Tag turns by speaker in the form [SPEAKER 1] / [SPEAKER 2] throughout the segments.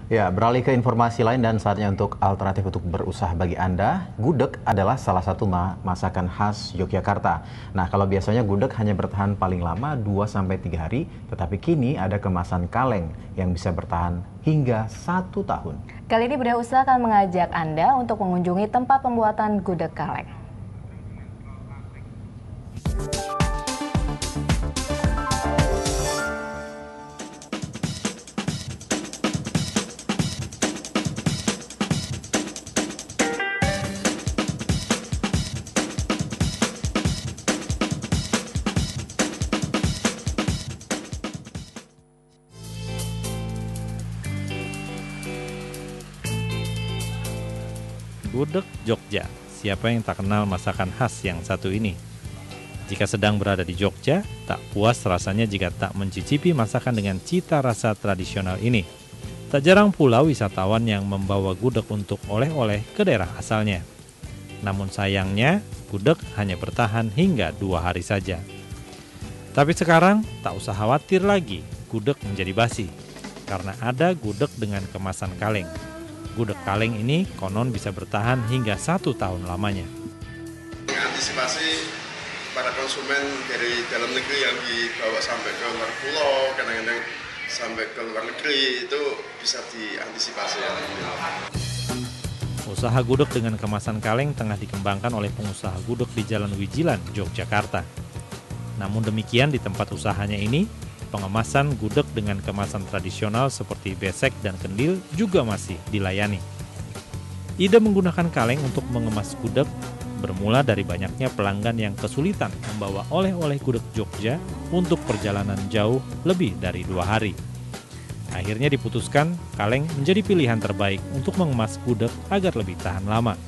[SPEAKER 1] Ya, beralih ke informasi lain dan saatnya untuk alternatif untuk berusaha bagi Anda. Gudeg adalah salah satu masakan khas Yogyakarta. Nah, kalau biasanya gudeg hanya bertahan paling lama 2-3 hari, tetapi kini ada kemasan kaleng yang bisa bertahan hingga 1 tahun.
[SPEAKER 2] Kali ini Budaya Usaha akan mengajak Anda untuk mengunjungi tempat pembuatan gudeg kaleng.
[SPEAKER 3] Gudeg Jogja, siapa yang tak kenal masakan khas yang satu ini? Jika sedang berada di Jogja, tak puas rasanya jika tak mencicipi masakan dengan cita rasa tradisional ini. Tak jarang pula wisatawan yang membawa gudeg untuk oleh-oleh ke daerah asalnya. Namun sayangnya, gudeg hanya bertahan hingga 2 hari saja. Tapi sekarang, tak usah khawatir lagi gudeg menjadi basi, karena ada gudeg dengan kemasan kaleng. Gudeg kaleng ini konon bisa bertahan hingga 1 tahun lamanya.
[SPEAKER 4] Antisipasi para konsumen dari dalam negeri yang dibawa sampai ke luar pulau, kadang-kadang sampai ke luar negeri, itu bisa diantisipasi.
[SPEAKER 3] Usaha gudeg dengan kemasan kaleng tengah dikembangkan oleh pengusaha gudeg di Jalan Wijilan, Yogyakarta. Namun demikian di tempat usahanya ini, pengemasan gudeg dengan kemasan tradisional seperti besek dan kendil juga masih dilayani. Ide menggunakan kaleng untuk mengemas gudeg bermula dari banyaknya pelanggan yang kesulitan membawa oleh-oleh gudeg Jogja untuk perjalanan jauh lebih dari 2 hari. Akhirnya diputuskan kaleng menjadi pilihan terbaik untuk mengemas gudeg agar lebih tahan lama.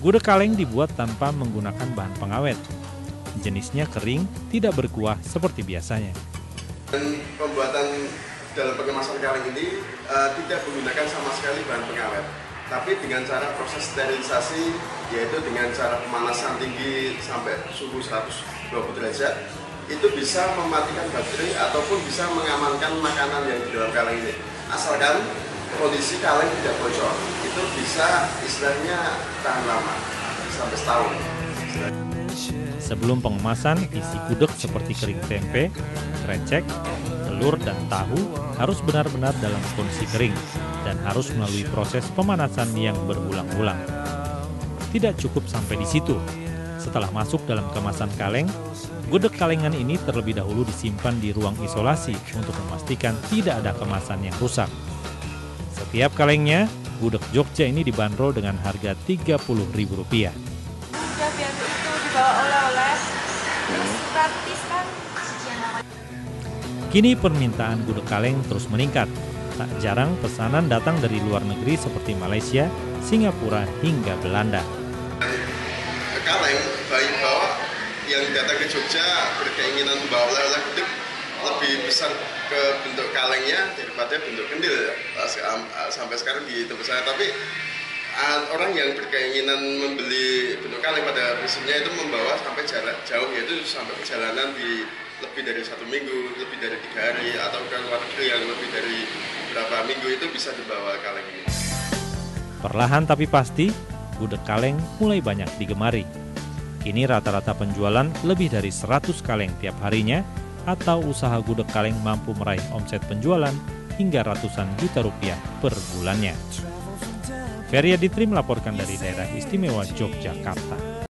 [SPEAKER 3] Gudeg kaleng dibuat tanpa menggunakan bahan pengawet. Jenisnya kering, tidak berkuah seperti biasanya.
[SPEAKER 4] Dan pembuatan dalam pengemasan kaleng ini tidak menggunakan sama sekali bahan pengawet, tapi dengan cara proses sterilisasi, yaitu dengan cara pemanasan tinggi sampai suhu 120 derajat, itu bisa mematikan bakteri ataupun bisa mengamankan makanan yang di dalam kaleng ini. Asalkan kondisi kaleng tidak bocor, itu bisa istilahnya tahan lama, sampai setahun.
[SPEAKER 3] Sebelum pengemasan, isi gudeg seperti kering tempe, krecek, telur, dan tahu harus benar-benar dalam kondisi kering dan harus melalui proses pemanasan yang berulang-ulang. Tidak cukup sampai di situ. Setelah masuk dalam kemasan kaleng, gudeg kalengan ini terlebih dahulu disimpan di ruang isolasi untuk memastikan tidak ada kemasan yang rusak. Setiap kalengnya, gudeg Jogja ini dibanderol dengan harga Rp30.000.
[SPEAKER 5] Biar itu dibawa oleh-oleh, terus praktis kan.
[SPEAKER 3] Kini permintaan gudeg kaleng terus meningkat. Tak jarang pesanan datang dari luar negeri seperti Malaysia, Singapura, hingga Belanda.
[SPEAKER 4] Kaleng, bayi bawa yang datang ke Jogja berkeinginan membawa oleh-oleh gudeg lebih besar ke bentuk kalengnya daripada bentuk kendil sampai sekarang di tempat saya. Tapi orang yang berkeinginan membeli bentuk kaleng pada prinsipnya itu membawa sampai jarak jauh, yaitu sampai perjalanan di lebih dari 1 minggu, lebih dari 3 hari, atau ke luar negeri yang lebih dari beberapa minggu, itu bisa dibawa kaleng ini.
[SPEAKER 3] Perlahan tapi pasti, gudeg kaleng mulai banyak digemari. Kini rata-rata penjualan lebih dari 100 kaleng tiap harinya, atau usaha gudeg kaleng mampu meraih omset penjualan hingga ratusan juta rupiah per bulannya. Feria Ditri melaporkan dari daerah istimewa Yogyakarta.